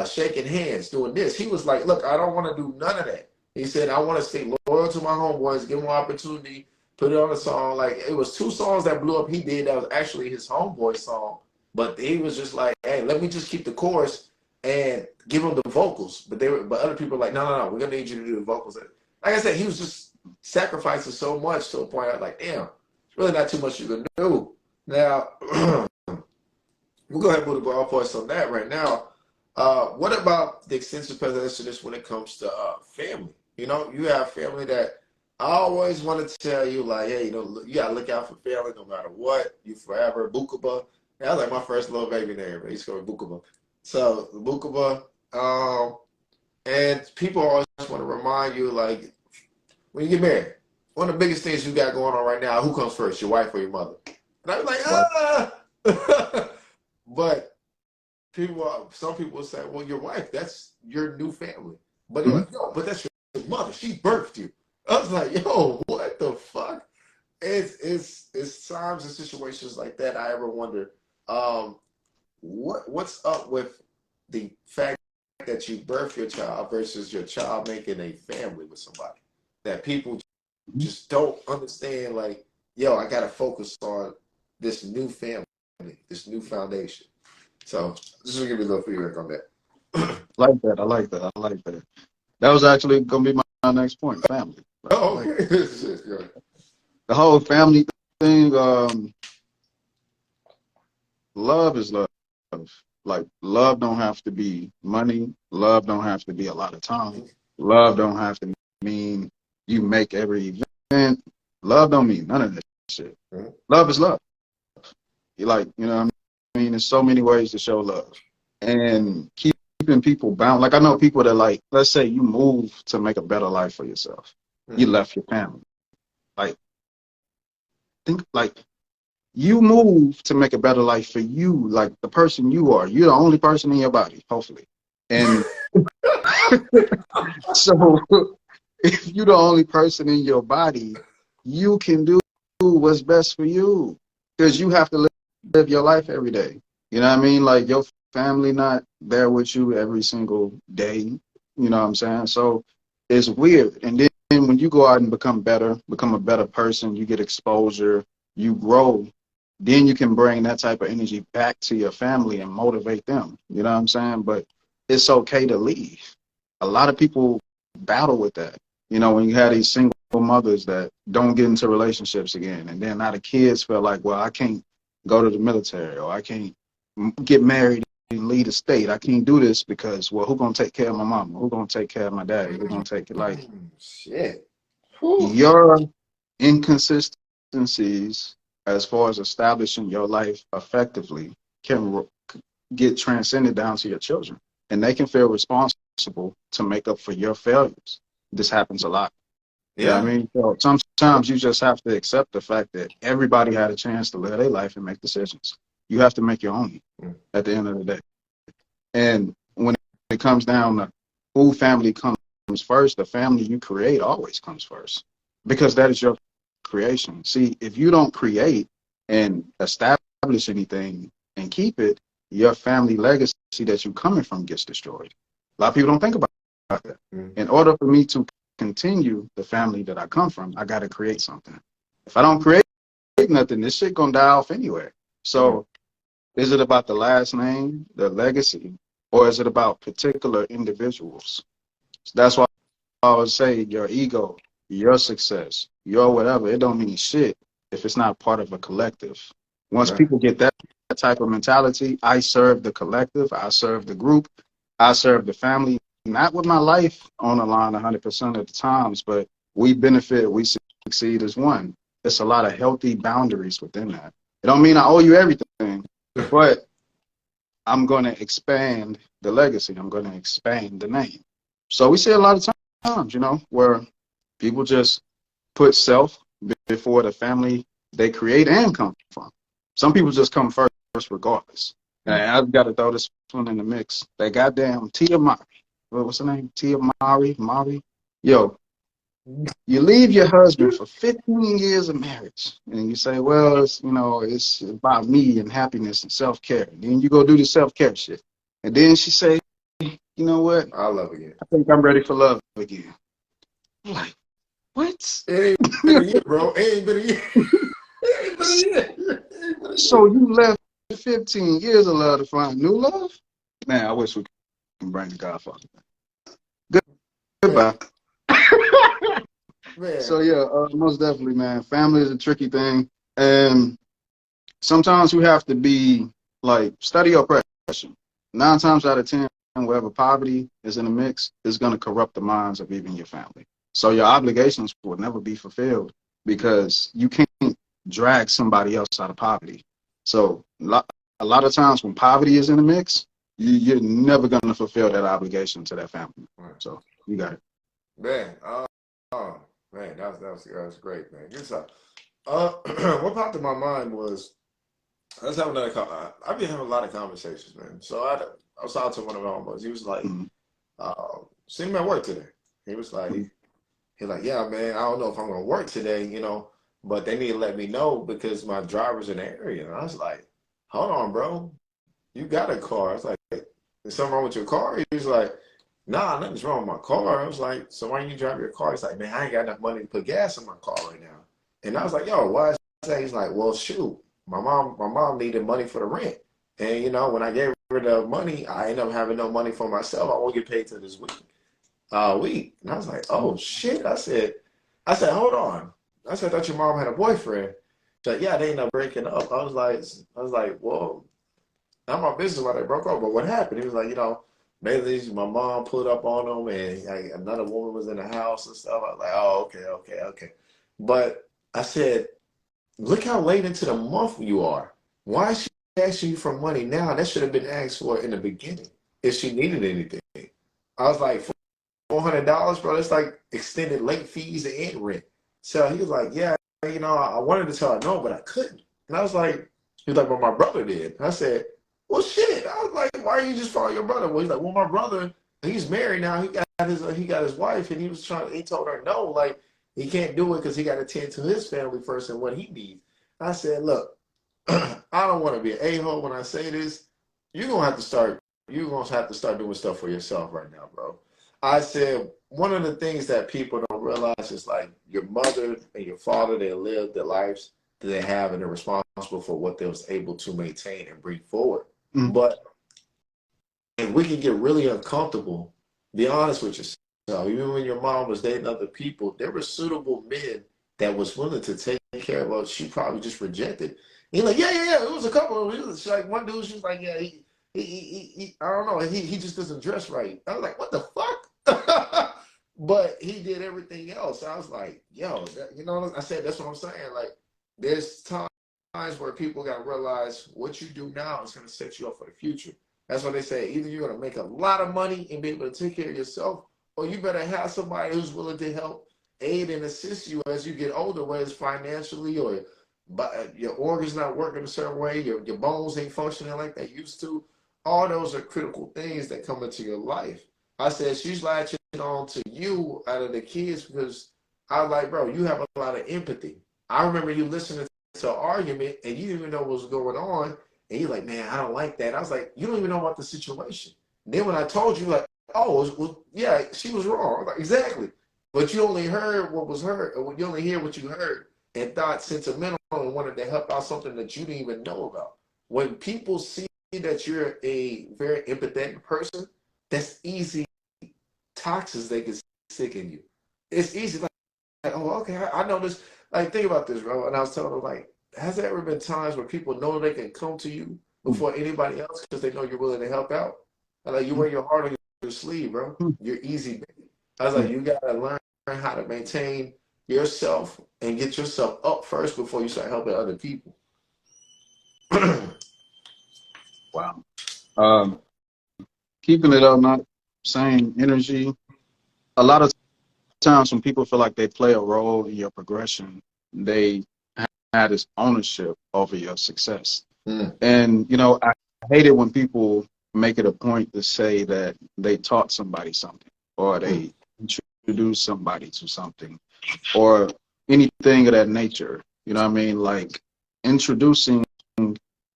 shaking hands, doing this. He was like, look, I don't want to do none of that. He said, I want to stay loyal to my homeboys, give them an opportunity, put it on a song. Like, it was 2 songs that blew up he did that was actually his homeboy song. But he was just like, hey, let me just keep the chorus and give him the vocals. But other people were like, no, we're gonna need you to do the vocals. Like I said, he was just sacrifices so much to a point I'm like, damn, it's really not too much you can do. Now, we'll go ahead and move the goalposts on that right now. What about the extensive possessiveness when it comes to family? You know, you have family that I always want to tell you, like, hey, you know, you gotta look out for family no matter what. You forever Bukaba. That was like my first little baby name. But he's called Bukaba. So Bukaba. And people always want to remind you, like, when you get married, one of the biggest things you got going on right now, who comes first, your wife or your mother? And I was like, Right. ah. But some people will say, well, your wife, that's your new family. But they're Mm-hmm. like, no, but that's your mother. She birthed you. I was like, yo, what the fuck? It's times and situations like that I ever wonder, um, what's up with the fact that you birth your child versus your child making a family with somebody that people just don't understand. Like, yo, I gotta focus on this new family, this new foundation. So just to give you a little feedback on that. Like that. I like that. I like that. That was actually gonna be my next point. Family. Right. I Oh, like okay. Good. the whole family thing. Love is love. Like love don't have to be money. Love don't have to be a lot of time. Love don't have to mean you make every event. Love don't mean none of that shit. Mhm. Love is love. You like, you know what I mean? There's so many ways to show love. And keeping people bound. Like I know people that like, let's say you move to make a better life for yourself. You Mhm. left your family. Like think like you move to make a better life for you, like the person you are. You're the only person in your body, hopefully. And so if you're the only person in your body, you can do what's best for you because you have to live your life every day. You know what I mean? Like your family not there with you every single day. You know what I'm saying? So it's weird. And then when you go out and become better, become a better person, you get exposure, you grow, then you can bring that type of energy back to your family and motivate them. You know what I'm saying? But it's okay to leave. A lot of people battle with that. You know, when you have these single mothers that don't get into relationships again, and then now the kids feel like, well, I can't go to the military or I can't get married and lead a state. I can't do this because, well, who's gonna take care of my mama? Who's gonna take care of my daddy? Who's gonna take it? Like Shit. Whew. your inconsistencies as far as establishing your life effectively can get transcended down to your children, and they can feel responsible to make up for your failures. This happens a lot. You know what Yeah. I mean? So sometimes you just have to accept the fact that everybody had a chance to live their life and make decisions. You have to make your own at the end of the day. And when it comes down to who family comes first, the family you create always comes first because that is your creation. See, if you don't create and establish anything and keep it, your family legacy that you're coming from gets destroyed. A lot of people don't think about that. Mhm. In order for me to continue the family that I come from, I got to create something. If I don't create nothing, this shit gonna die off anyway. So is it about the last name, the legacy, or is it about particular individuals? That's why I would say your ego, your success, your whatever, it don't mean shit if it's not part of a collective. Once Right. people get that type of mentality, I serve the collective, I serve the group, I serve the family, not with my life on the line 100% of the times, but we benefit, we succeed as one. It's a lot of healthy boundaries within that. It don't mean I owe you everything, but I'm going to expand the legacy. I'm going to expand the name. So we see a lot of times, you know, where people just put self before the family they create and come from. Some people just come first regardless. And I've got to throw this one in the mix. That goddamn Tia Mari. What's her name? Tia Mari? Mari? Yo, you leave your husband for 15 years of marriage, and you say, well, it's, you know, it's about me and happiness and self-care. And then you go do the self-care shit. And then she say, you know what? I love again. I think I'm ready for love again. I'm like, what? It ain't been a year, bro. It ain't been a year. It ain't been a year. It ain't been a So year. you left 15 years of love to find new love? Man, I wish we could bring the Godfather back. Man, Goodbye. Man. So yeah, most definitely, man. Family is a tricky thing, and sometimes we have to be like study oppression. 9 times out of 10, wherever poverty is in the mix, is going to corrupt the minds of even your family. So your obligations will never be fulfilled because you can't drag somebody else out of poverty. So a lot of times when poverty is in the mix, you're never going to fulfill that obligation to that family. Right. So you got it. Man, oh man, that was great, man. Good stuff. What popped in my mind was I was having I've been having a lot of conversations, man. So I was talking to one of my homeboys. He was like, Mm-hmm. "See me at work today." He was Mm-hmm. like, "Yeah, man. I don't know if I'm gonna work today, but they need to let me know because my driver's in the area." And I was like, "Hold on, bro. You got a car?" I was like, "Is something wrong with your car?" He was like, "Nah, nothing's wrong with my car." I was like, "So why don't you drive your car?" He's like, "Man, I ain't got enough money to put gas in my car right now." And I was like, "Yo, why is that?" He's like, "Well, shoot, my mom needed money for the rent, and when I gave her the money, I ended up having no money for myself. I won't get paid till this week." And I was like, "Oh shit!" I said, "Hold on." I said, "I thought your mom had a boyfriend." She's like, "Yeah, they ended up breaking up." I was like, "Well, not my business why they broke up, but what happened?" He was like, lately my mom put up on them and like, another woman was in the house and stuff. I was like, "Oh, okay." But I said, "Look how late into the month you are. Why is she asking you for money now? That should have been asked for in the beginning if she needed anything." I was like, $400, bro. That's like extended late fees and rent. So he was like, "Yeah, I wanted to tell her no, but I couldn't." And I was like, he was like, "Well, my brother did." I said, "Well, shit." I was like, "Why are you just following your brother?" Well, he's like, "Well, my brother, he's married now. He got his wife, and he told her no, like he can't do it because he got to tend to his family first and what he needs." I said, "Look, I don't want to be an a-hole when I say this. You're gonna have to start. You're gonna have to start doing stuff for yourself right now, bro." I said one of the things that people don't realize is like your mother and your father, they lived the lives that they have and they're responsible for what they was able to maintain and bring forward. Mm-hmm. But if we can get really uncomfortable, be honest with yourself. Even when your mom was dating other people, there were suitable men that was willing to take care of her. She probably just rejected. He's like, yeah. It was a couple of them. She's like one dude. She's like, yeah, I don't know. He just doesn't dress right. I was like, what the fuck? But he did everything else. I was like, yo, I said that's what I'm saying. Like, there's times where people got to realize what you do now is going to set you up for the future. That's what they say. Either you're going to make a lot of money and be able to take care of yourself, or you better have somebody who's willing to help aid and assist you as you get older, whether it's financially or your organs not working a certain way, your bones ain't functioning like they used to. All those are critical things that come into your life. I said, she's latching on to you out of the kids because I was like, bro, you have a lot of empathy. I remember you listening to an argument and you didn't even know what was going on. And you're like, "Man, I don't like that." I was like, "You don't even know about the situation." Then when I told you, like, "Oh, well, yeah, she was wrong." I was like, "Exactly." But you only heard what was heard, or you only hear what you heard and thought sentimental and wanted to help out something that you didn't even know about. When people see that you're a very empathetic person, that's easy toxins they can stick in you. It's easy, like, "Oh, okay, I know this." Like, think about this, bro. And I was telling them, like, has there ever been times where people know they can come to you before anybody else because they know you're willing to help out? And like, you wear your heart on your sleeve, bro. You're easy, baby. I was like, you gotta learn how to maintain yourself and get yourself up first before you start helping other people. Wow. Um, Keeping it up, not saying energy. A lot of times when people feel like they play a role in your progression, they have this ownership over your success. Mm. And, I hate it when people make it a point to say that they taught somebody something or they introduced somebody to something or anything of that nature. You know what I mean? Like introducing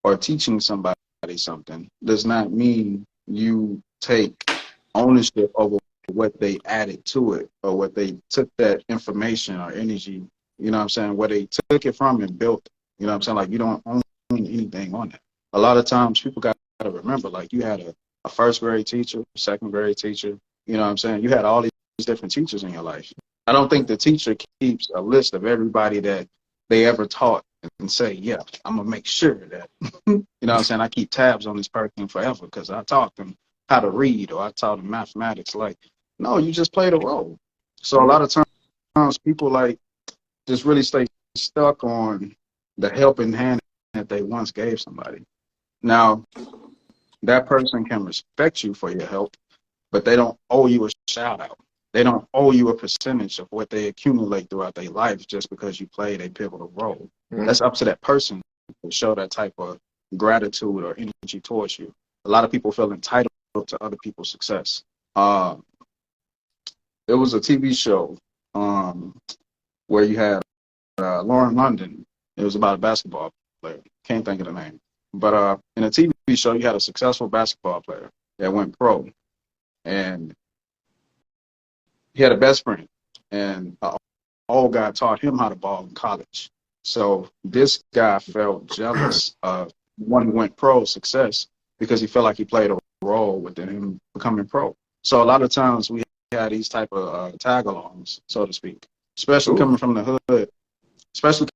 or teaching somebody something does not mean you take ownership over what they added to it or what they took that information or energy, what I'm saying, where they took it from and built it. What I'm saying? Like you don't own anything on it. A lot of times people got to remember, like you had a first grade teacher, second grade teacher, what I'm saying? You had all these different teachers in your life. I don't think the teacher keeps a list of everybody that they ever taught and say, yeah, I'm gonna make sure that you know what I'm saying, I keep tabs on this person forever because I taught them how to read or I taught them mathematics. Like, no, you just played a role. So a lot of times people like just really stay stuck on the helping hand that they once gave somebody. Now, that person can respect you for your help, but they don't owe you a shout out. They don't owe you a percentage of what they accumulate throughout their life just because you played a pivotal role. That's up to that person to show that type of gratitude or energy towards you. A lot of people feel entitled to other people's success. Um, there was a TV show where you had Lauren London. It was about a basketball player. Can't think of the name. But in a TV show, you had a successful basketball player that went pro. And he had a best friend. And old guy taught him how to ball in college. So this guy felt jealous of one who went pro success because he felt like he played a role within him becoming pro. So a lot of times we had these type of tag-alongs, so to speak, especially Ooh. coming from the hood, especially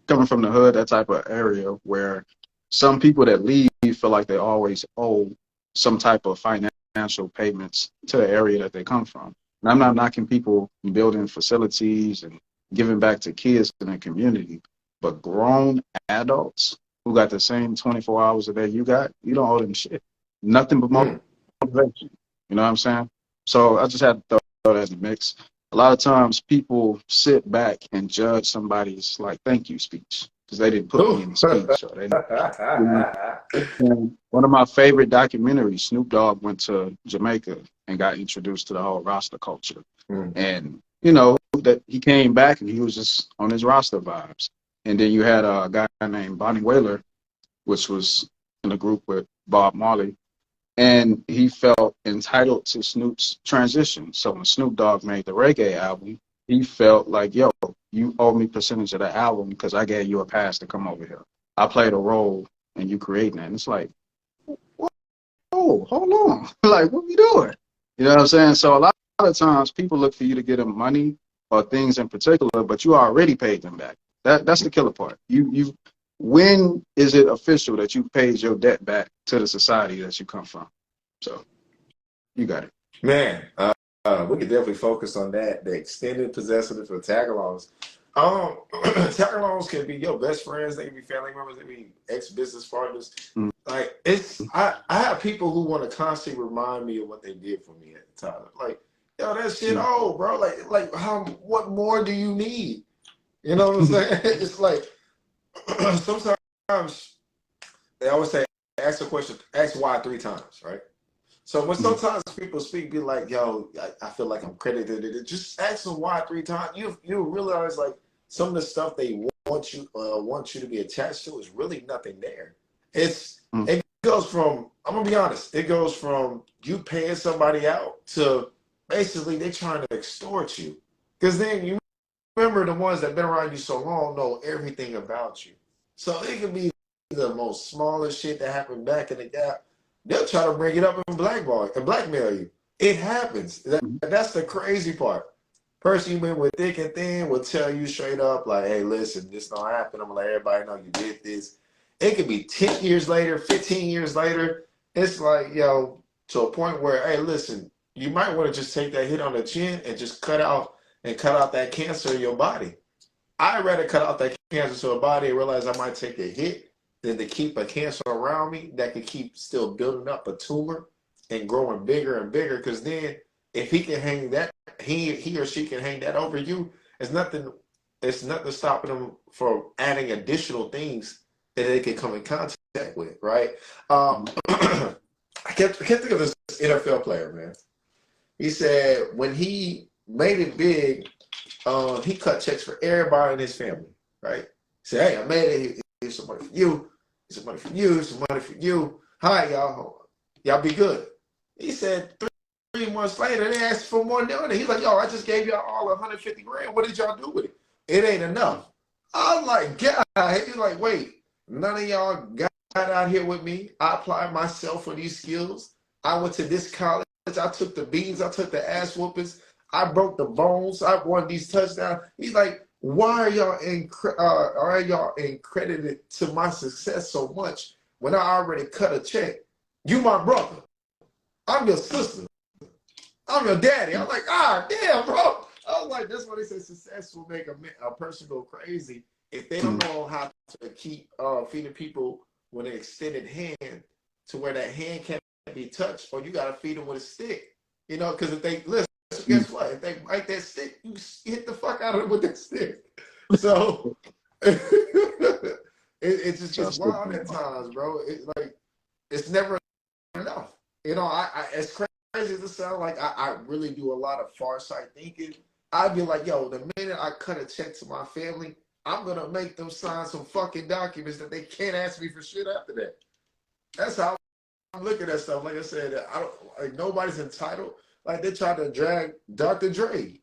coming from the hood, that type of area where some people that leave feel like they always owe some type of financial payments to the area that they come from. And I'm not knocking people building facilities and giving back to kids in the community, but grown adults who got the same 24 hours a day you got, you don't owe them shit. Nothing but motivation. You know what I'm saying? So I just had to throw that in the mix. A lot of times people sit back and judge somebody's like thank you speech because they didn't put me in the speech or they didn't. And one of my favorite documentaries, Snoop Dogg went to Jamaica and got introduced to the whole Rasta culture. And, you know, that he came back and he was just on his Rasta vibes. And then you had a guy named Bonnie Whaler, which was in a group with Bob Marley. And he felt entitled to Snoop's transition. So when Snoop Dogg made the reggae album, he felt like, yo, you owe me percentage of the album because I gave you a pass to come over here. I played a role in you creating it. And it's like, oh, hold on. Like, what are you doing? You know what I'm saying? So a lot of times people look for you to get them money or things in particular, but you already paid them back. That's the killer part. You when is it official that you paid your debt back to the society that you come from? So you got it. Man, we could definitely focus on that. The extended possessiveness for tag-alongs. Tag-alongs can be your best friends. They can be family members. They can be ex-business partners. Mm. Like I have people who want to constantly remind me of what they did for me at the time. Like, yo, that shit old, bro. Like how? What more do you need? You know what I'm saying? It's like sometimes they always say, ask a question, ask why 3 times, right? So when sometimes people speak, be like, yo, I feel like I'm credited. Just ask them why 3 times. You realize like some of the stuff they want you to be attached to is really nothing there. It goes from, I'm gonna be honest, it goes from you paying somebody out to basically they trying to extort you. Because then you remember the ones that been around you so long know everything about you. So it could be the most smallest shit that happened back in the gap. They'll try to bring it up and blackmail you. It happens. That's the crazy part. Person you've been with thick and thin will tell you straight up, like, hey, listen, this don't happen. I'm gonna let everybody know you did this. It could be 10 years later, 15 years later. It's like, yo, to a point where, hey, listen, you might want to just take that hit on the chin and just cut out that cancer in your body. I'd rather cut out that cancer to a body and realize I might take a hit than to keep a cancer around me that could keep still building up a tumor and growing bigger and bigger. Because then if he can hang that, he or she can hang that over you, it's nothing stopping them from adding additional things that they can come in contact with, right? I can't think of this NFL player, man. He said when he made it big, he cut checks for everybody in his family, right? He said, hey, I made it. Here's some money for you. Here's some money for you. Here's some money for you. Hi, y'all. Y'all be good. He said 3 months later, they asked for more money. He's like, yo, I just gave y'all all 150 grand. What did y'all do with it? It ain't enough. I'm like, God. He's like, wait, none of y'all got out here with me. I applied myself for these skills. I went to this college. I took the beatings. I took the ass whoopings. I broke the bones. I won these touchdowns. He's like, why are y'all accredited to my success so much when I already cut a check? You my brother. I'm your sister. I'm your daddy. I'm like, ah, damn, bro. I was like, that's why they say success will make a person go crazy if they don't know how to keep feeding people with an extended hand to where that hand can't be touched, or you got to feed them with a stick. You know, because if they listen, guess what? If they bite that stick, you hit the fuck out of them with that stick. So it just gets wild at times, bro. It's never enough. You know, as crazy as it sounds, like I really do a lot of far sight thinking. I'd be like, yo, the minute I cut a check to my family, I'm gonna make them sign some fucking documents that they can't ask me for shit after that. That's how I'm looking at stuff. Like I said, I don't like nobody's entitled. Like they tried to drag Dr. Dre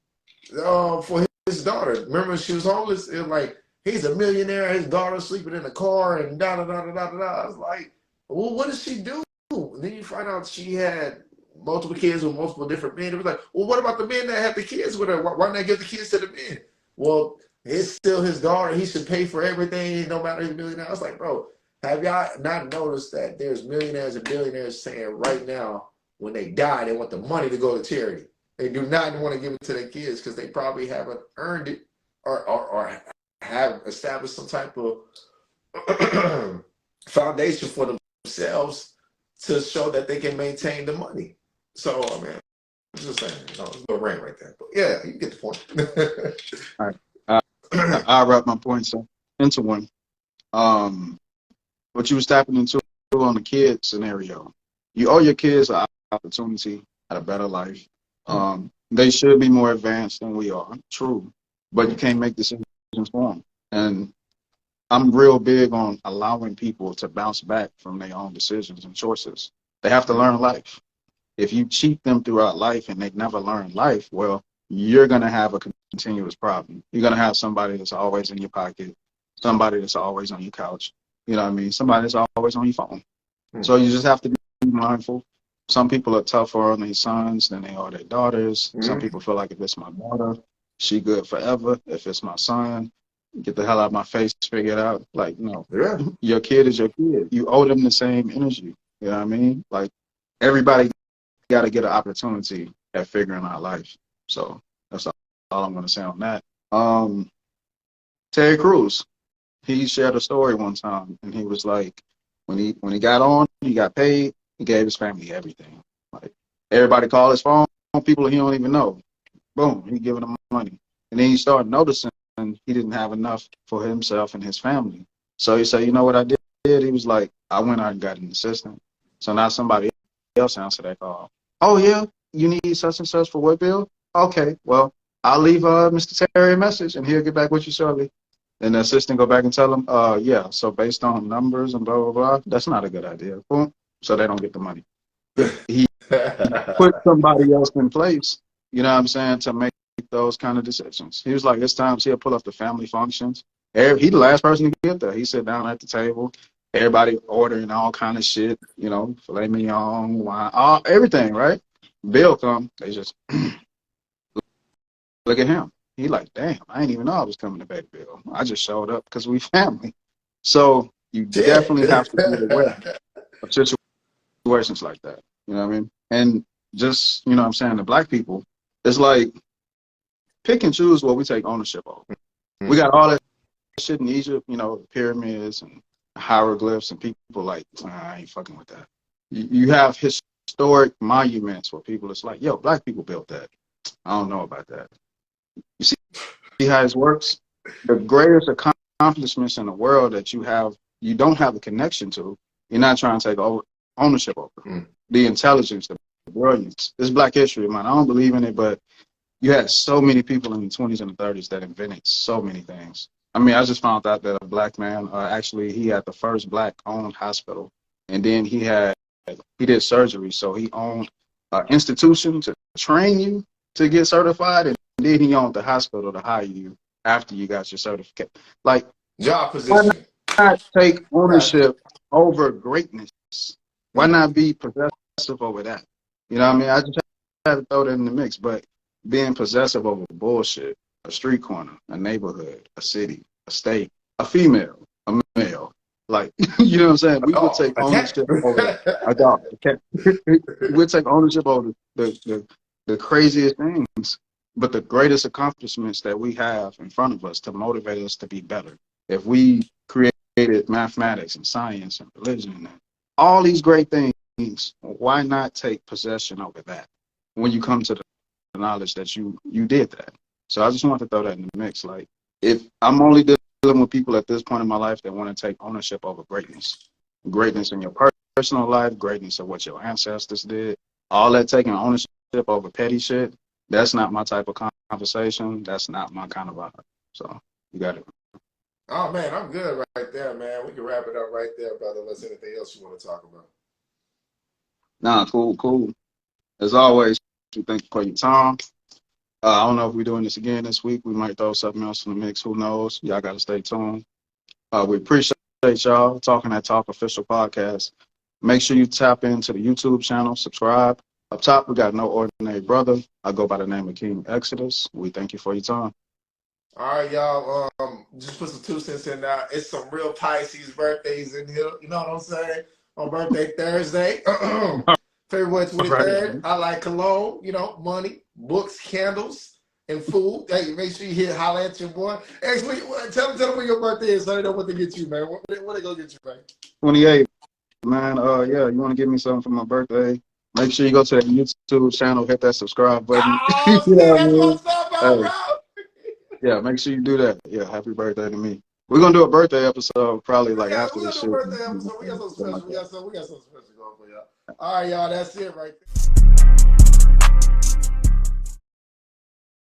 for his daughter. Remember she was homeless? It was like he's a millionaire, his daughter's sleeping in the car and da da da da da da. I was like, well, what does she do? And then you find out she had multiple kids with multiple different men. It was like, well, what about the men that have the kids with her? Why not give the kids to the men? Well, it's still his daughter. He should pay for everything, no matter he's a millionaire. I was like, bro, have y'all not noticed that there's millionaires and billionaires saying right now when they die, they want the money to go to charity. They do not want to give it to their kids because they probably haven't earned it or have established some type of foundation for themselves to show that they can maintain the money. So, I mean, I'm just saying, you know, it's a little rant right there. But yeah, you get the point. All right. I'll wrap my points into one. What you was tapping into on the kid scenario. You owe your kids an opportunity at a better life. They should be more advanced than we are, true. But you can't make decisions for them. And I'm real big on allowing people to bounce back from their own decisions and choices. They have to learn life. If you cheat them throughout life and they never learn life, well, you're going to have a continuous problem. You're going to have somebody that's always in your pocket, somebody that's always on your couch, you know what I mean? Somebody that's always on your phone. So you just have to be mindful. Some people are tougher on their sons than they are their daughters. Some people feel like if it's my daughter, she good forever. If it's my son, get the hell out of my face, figure it out. Like, no, your kid is your kid. You owe them the same energy. You know what I mean? Like, everybody got to get an opportunity at figuring out life. So that's all I'm going to say on that. Terry Crews, he shared a story one time, and he was like, when he got on, he got paid, he gave his family everything. Like, everybody call his phone, people he don't even know. Boom, he giving them money. And then he started noticing he didn't have enough for himself and his family. So he said, you know what I did? He was like, I went out and got an assistant. So now somebody else answered that call. Oh, yeah, you need such and such for what bill? Okay, well, I'll leave Mr. Terry a message, and he'll get back with you shortly. And the assistant go back and tell him, yeah, so based on numbers and blah, blah, blah, that's not a good idea. Boom. So they don't get the money. He put somebody else in place, you know what I'm saying, to make those kind of decisions. He was like, it's times he'll pull up the family functions. He the last person to get there. He sit down at the table, everybody ordering all kind of shit, you know, filet mignon, wine, everything, right? Bill come, they just look at him. He like, damn, I didn't even know I was coming to pay the bill. I just showed up because we family. So you definitely have to be aware of situations like that. You know what I mean? And just, you know what I'm saying, the black people, it's like pick and choose what we take ownership of. We got all that shit in Egypt, you know, the pyramids and hieroglyphs, and people like, I ain't fucking with that. You have historic monuments where people, it's like, yo, black people built that. I don't know about that. You see how this works? The greatest accomplishments in the world that you don't have a connection to, you're not trying to take ownership over. The intelligence, the brilliance. This Black history, man, I don't believe in it, but you had so many people in the 20s and the 30s that invented so many things. I mean, I just found out that a black man, actually, he had the first black-owned hospital, and then he did surgery, so he owned an institution to train you to get certified, and then he owned the hospital to hire you after you got your certificate. Like, job position. Why not take ownership over greatness? Why not be possessive over that? You know what I mean? I just had to throw that in the mix, but being possessive over bullshit, a street corner, a neighborhood, a city, a state, a female, a male. Like, you know what I'm saying? We would Oh, take a cat. ownership over a dog. We'd take ownership over the craziest things, but the greatest accomplishments that we have in front of us to motivate us to be better. If we created mathematics and science and religion and all these great things, why not take possession over that when you come to the knowledge that you did that? So I just want to throw that in the mix. Like, if I'm only dealing with people at this point in my life that want to take ownership over greatness in your personal life, greatness of what your ancestors did, all that taking ownership over petty shit, that's not my type of conversation. That's not my kind of vibe. So you got it. Oh man, I'm good right there, man. We can wrap it up right there, brother. Unless anything else you want to talk about. Nah, cool. As always, thank you for your time. I don't know if we're doing this again this week. We might throw something else in the mix. Who knows? Y'all got to stay tuned. We appreciate y'all. Talking That Talk official podcast. Make sure you tap into the YouTube channel, subscribe. Up top, we got No Ordinary Brother. I go by the name of King Exodus. We thank you for your time. All right, y'all. Just put some 2 cents in there. It's some real Pisces birthdays in here. You know what I'm saying? On birthday Thursday, February All right, 23rd. man. I like cologne, money, books, candles, and food. Hey, make sure you hit holler at your boy. Actually, tell them when your birthday is so they know what to get you, man. What they gonna get you, man? 28, man. Yeah, you want to give me something for my birthday? Make sure you go to the YouTube channel, hit that subscribe button. You Oh, know see, what I that's what I'm mean? talking about, Hey, bro. yeah, make sure you do that. Yeah, happy birthday to me. We're gonna do a birthday episode probably We like got after we gonna this do a shit. birthday episode. We got something Something like special. that. We got something special going for y'all. All right, y'all. That's it right there.